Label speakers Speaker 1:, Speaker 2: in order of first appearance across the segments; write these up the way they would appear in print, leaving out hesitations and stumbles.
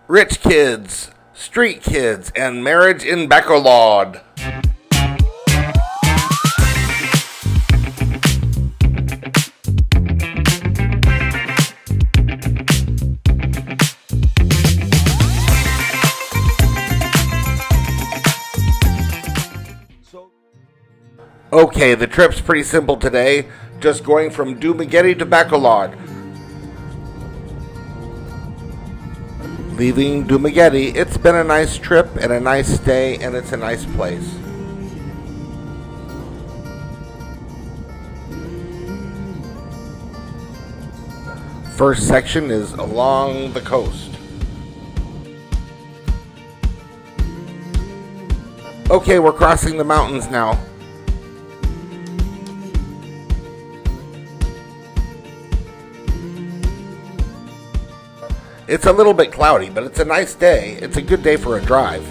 Speaker 1: Rich kids, street kids, and marriage in Bacolod. Okay, the trip's pretty simple today, just going from Dumaguette to Bacolod. Leaving Dumaguette, it's been a nice trip and a nice stay, and it's a nice place. First section is along the coast. Okay, we're crossing the mountains now. It's a little bit cloudy, but it's a nice day. It's a good day for a drive.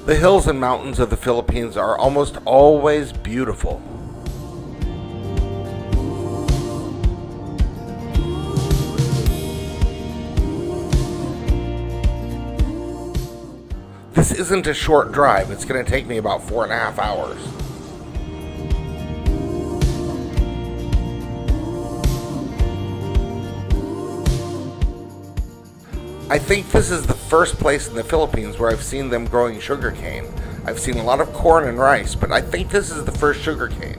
Speaker 1: The hills and mountains of the Philippines are almost always beautiful. This isn't a short drive. It's going to take me about 4.5 hours. I think this is the first place in the Philippines where I've seen them growing sugarcane. I've seen a lot of corn and rice, but I think this is the first sugarcane.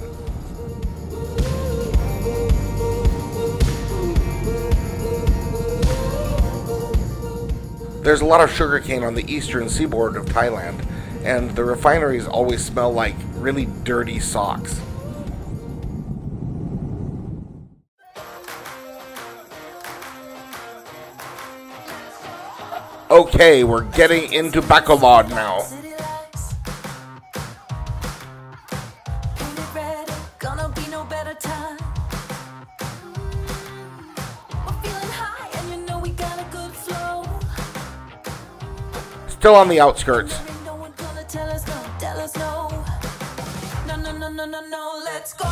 Speaker 1: There's a lot of sugarcane on the eastern seaboard of Thailand, and the refineries always smell like really dirty socks. Okay, we're getting into Bacolod now. Still on the outskirts.
Speaker 2: Let's go.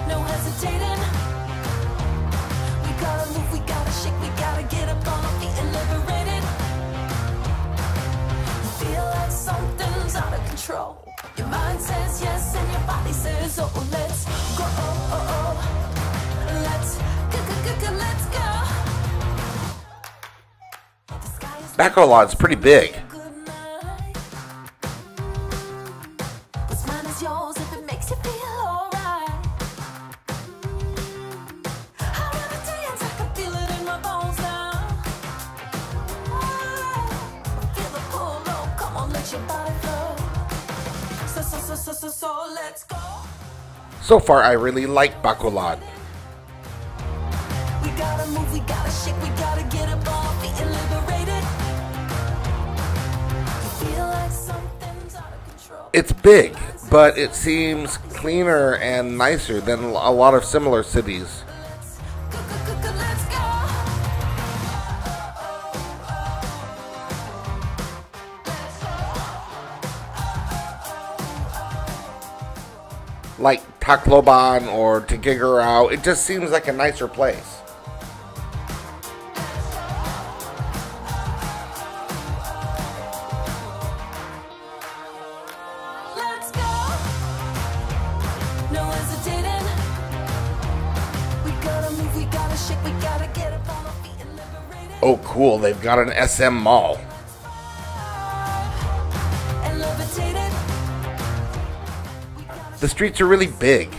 Speaker 2: No hesitating. We gotta move, we gotta shake, we gotta get up on our feet and liberate it. You feel like something's out of control. Your mind says yes and your body says oh, let's go. Let's go.
Speaker 1: Bacolod's pretty big.
Speaker 2: Yours if it makes you feel alright. I wanna dance, I can feel it in my bones now. Feel the pull, oh, come on, let your body flow. So, let's go.
Speaker 1: So far, I really like Bacolod.
Speaker 2: We gotta move, we gotta shake, we gotta get up on our feet and liberate it. You feel like something's out of control.
Speaker 1: It's big, but it seems cleaner and nicer than a lot of similar cities.
Speaker 2: Let's go.
Speaker 1: Like Tacloban or Tigigaraw, it just seems like a nicer place. Oh cool, they've got an SM mall. The streets are really big.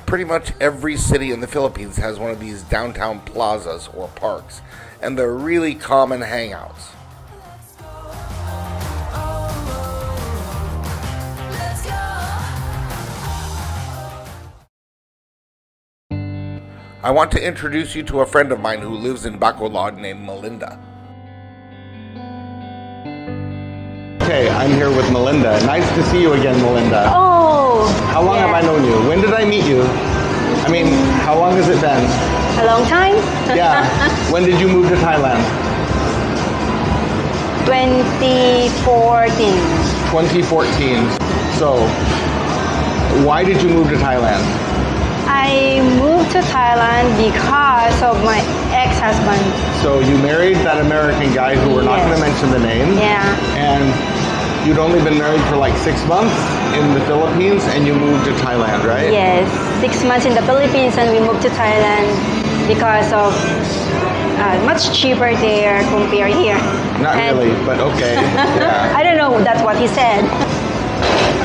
Speaker 1: Pretty much every city in the Philippines has one of these downtown plazas or parks, and they're really common hangouts. I want to introduce you to a friend of mine who lives in Bacolod named Melinda. Okay, I'm here with Melinda. Nice to see you again, Melinda.
Speaker 3: Oh!
Speaker 1: How long have I known you? When did I meet you?
Speaker 3: I mean, how long has it been?
Speaker 4: A long time?
Speaker 3: Yeah. When did you move to Thailand?
Speaker 4: 2014.
Speaker 3: 2014. So, why did you move to Thailand?
Speaker 4: I moved to Thailand because of my ex-husband.
Speaker 3: So you married that American guy who we're not
Speaker 4: Yes.
Speaker 3: going to mention the name.
Speaker 4: Yeah.
Speaker 3: And you'd only been married for like 6 months in the Philippines and you moved to Thailand, right?
Speaker 4: Yes. 6 months in the Philippines and we moved to Thailand because of much cheaper there compared here.
Speaker 3: Not
Speaker 4: And-
Speaker 3: really, but okay. Yeah.
Speaker 4: I don't know. That's what he said.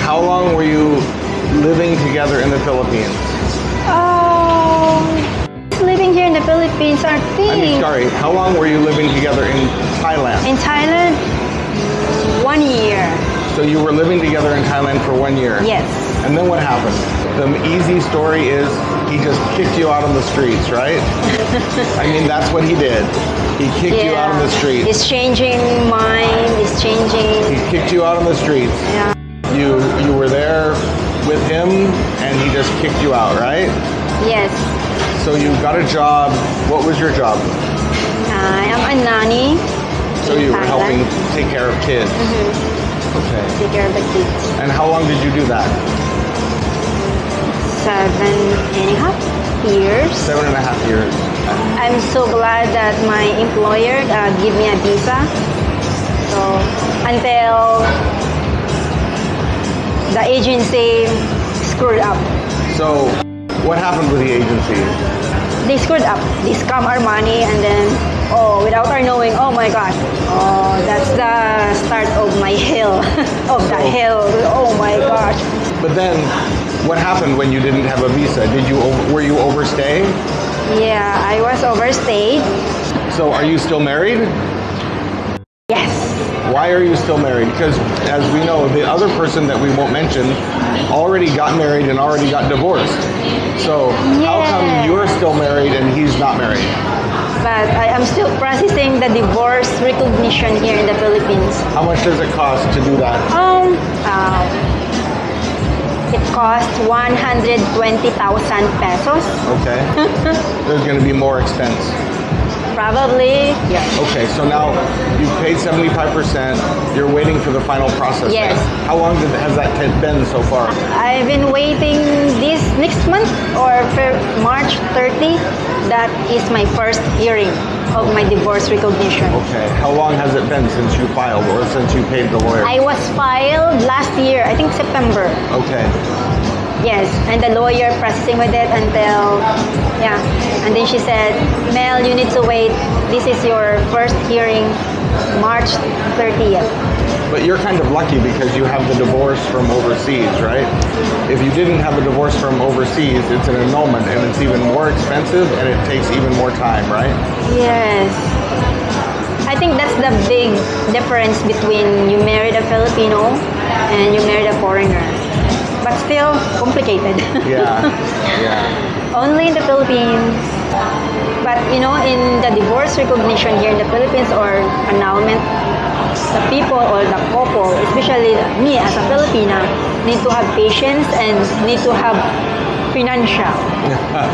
Speaker 3: How long were you living together in the Philippines?
Speaker 4: Living here in the Philippines, I think.
Speaker 3: I mean, sorry, how long were you living together in Thailand?
Speaker 4: In Thailand, 1 year.
Speaker 3: So you were living together in Thailand for 1 year?
Speaker 4: Yes.
Speaker 3: And then what happened? The easy story is he just kicked you out on the streets, right? I mean, that's what he did. He kicked you out on the streets.
Speaker 4: It's changing mind. It's changing.
Speaker 3: He kicked you out on the streets.
Speaker 4: Yeah.
Speaker 3: You were there with him and he just kicked you out, right?
Speaker 4: Yes.
Speaker 3: So you got a job. What was your job?
Speaker 4: I am a nanny.
Speaker 3: So
Speaker 4: in
Speaker 3: you were helping
Speaker 4: Thailand.
Speaker 3: take care of kids. Okay.
Speaker 4: Take care of the kids.
Speaker 3: And how long did you do that?
Speaker 4: 7.5 years.
Speaker 3: 7.5 years.
Speaker 4: I'm so glad that my employer gave me a visa. So until the agency screwed up.
Speaker 3: So what happened with the agency?
Speaker 4: They screwed up. They scam our money and then, without our knowing, oh my gosh. Oh, that's the start of my hell. of the hell. Oh my gosh.
Speaker 3: But then, what happened when you didn't have a visa? Were you overstaying?
Speaker 4: Yeah, I was overstayed.
Speaker 3: So are you still married?
Speaker 4: Yes.
Speaker 3: Why are you still married? Because as we know, the other person that we won't mention already got married and already got divorced. So how come
Speaker 4: Yeah.
Speaker 3: you're still married and he's not married?
Speaker 4: But I am still processing the divorce recognition here in the Philippines.
Speaker 3: How much does it cost to do that?
Speaker 4: It costs 120,000 pesos.
Speaker 3: Okay. There's going to be more expense.
Speaker 4: Probably. Yeah.
Speaker 3: Okay, so now you've paid 75%. You're waiting for the final process.
Speaker 4: Yes.
Speaker 3: How long has that been so far?
Speaker 4: I've been waiting this next month or for March 30. That is my first hearing of my divorce recognition.
Speaker 3: Okay. How long has it been since you filed or since you paid the lawyer?
Speaker 4: I was filed last year, I think September.
Speaker 3: Okay.
Speaker 4: Yes, and the lawyer processing with it until, and then she said, Mel, you need to wait. This is your first hearing, March 30th.
Speaker 3: But you're kind of lucky because you have the divorce from overseas, right? If you didn't have a divorce from overseas, it's an annulment and it's even more expensive and it takes even more time, right?
Speaker 4: Yes. I think that's the big difference between you married a Filipino and you married a foreigner. But still complicated.
Speaker 3: Yeah, yeah.
Speaker 4: Only in the Philippines. But in the divorce recognition here in the Philippines or annulment, the people or the couple, especially me as a Filipina, need to have patience and need to have financial.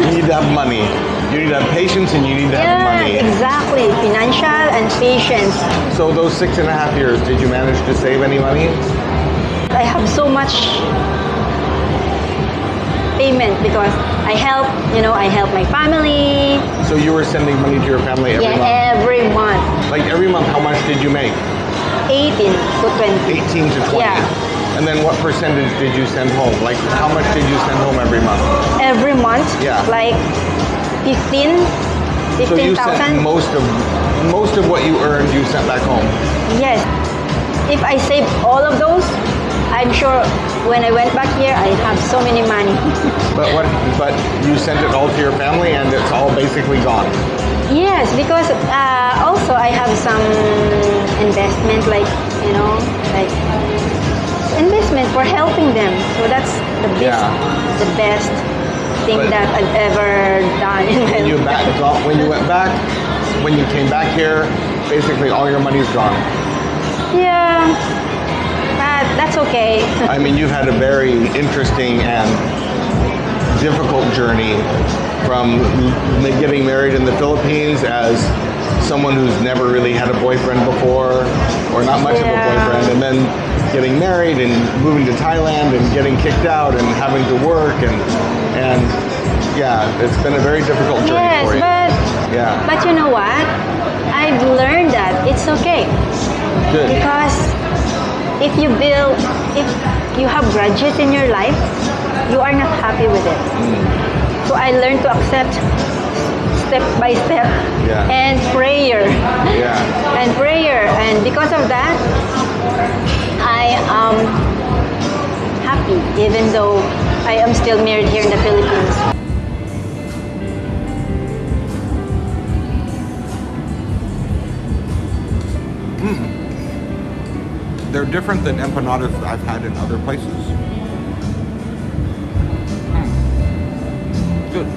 Speaker 3: You need to have money. You need to have patience and you need to have money.
Speaker 4: Exactly. Financial and patience.
Speaker 3: So those 6.5 years, did you manage to save any money?
Speaker 4: I have so much payment because I help my family.
Speaker 3: So you were sending money to your family every month?
Speaker 4: Every month.
Speaker 3: Like every month, how much did you make?
Speaker 4: 18 to 20.
Speaker 3: 18 to 20.
Speaker 4: Yeah.
Speaker 3: And then what percentage did you send home? Like how much did you send home every month?
Speaker 4: Every month?
Speaker 3: Yeah.
Speaker 4: Like 15,000.
Speaker 3: So you sent most of what you earned, you sent back home?
Speaker 4: Yes. If I save all of those, I'm sure when I went back here, I have so many money.
Speaker 3: But you sent it all to your family and it's all basically gone?
Speaker 4: Yes, because also I have some investment, like investment for helping them. So that's the best thing
Speaker 3: But
Speaker 4: that I've ever done in my life.
Speaker 3: When you went back, when you came back here, basically all your money's gone.
Speaker 4: Yeah, but that's okay.
Speaker 3: I mean, you've had a very interesting and difficult journey from getting married in the Philippines as someone who's never really had a boyfriend before, or not much of a boyfriend, and then getting married and moving to Thailand and getting kicked out and having to work and yeah, it's been a very difficult journey for you.
Speaker 4: But you know what? I've learned that it's okay.
Speaker 3: Good.
Speaker 4: Because if you have grudges in your life, you are not happy with it. So I learned to accept step by step and prayer. And because of that, I am happy even though I am still married here in the Philippines.
Speaker 3: They're different than empanadas I've had in other places. Good.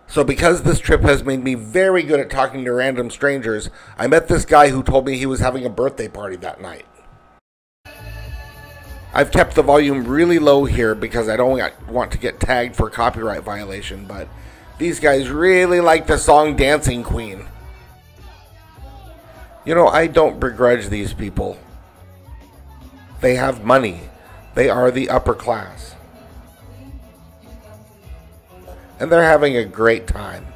Speaker 1: So because this trip has made me very good at talking to random strangers, I met this guy who told me he was having a birthday party that night. I've kept the volume really low here because I don't want to get tagged for copyright violation, but these guys really like the song Dancing Queen. You know, I don't begrudge these people. They have money. They are the upper class. And they're having a great time.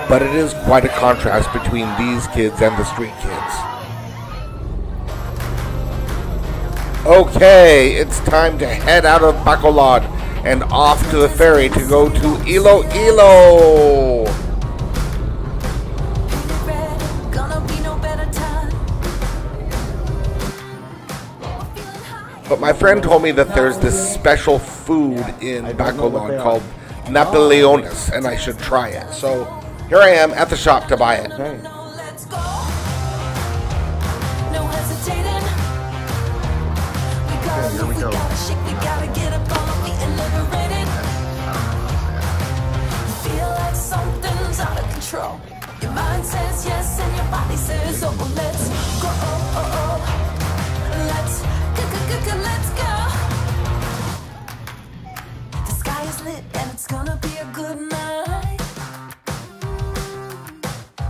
Speaker 1: But it is quite a contrast between these kids and the street kids. Okay, it's time to head out of Bacolod and off to the ferry to go to Iloilo. But my friend told me that there's this special food in Bacolod called Napoleones, and I should try it. So here I am at the shop to buy it.
Speaker 3: Okay.
Speaker 2: Let's go. No hesitating. We gotta
Speaker 3: Here we
Speaker 2: move, we
Speaker 3: go.
Speaker 2: gotta shake, we gotta get up on our feet and liberate it. Feel like something's out of control. Your mind says yes and your body says oh. Let's go. Let's go. Let's go. The sky is lit and it's gonna be a good night.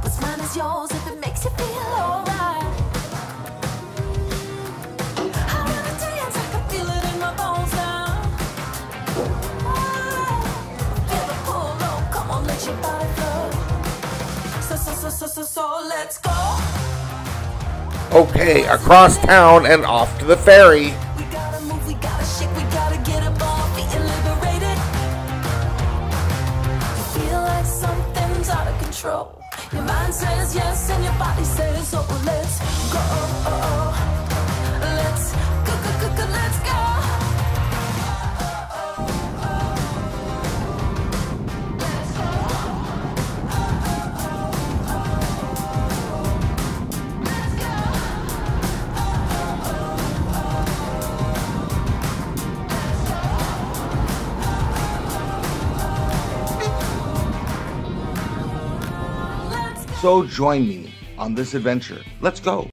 Speaker 2: What's mine is yours if it makes you feel alright. I wanna dance, I can feel it in my bones now. Feel the pull, oh, come on, let your body flow. So, let's go.
Speaker 1: Okay, across town and off to the ferry.
Speaker 2: We gotta move, we gotta shake, we gotta get up on our feet and liberate it. You feel like something's out of control. Your mind says yes and your body says oh. Let's go. Let's go. Let's go.
Speaker 1: So join me on this adventure. Let's go.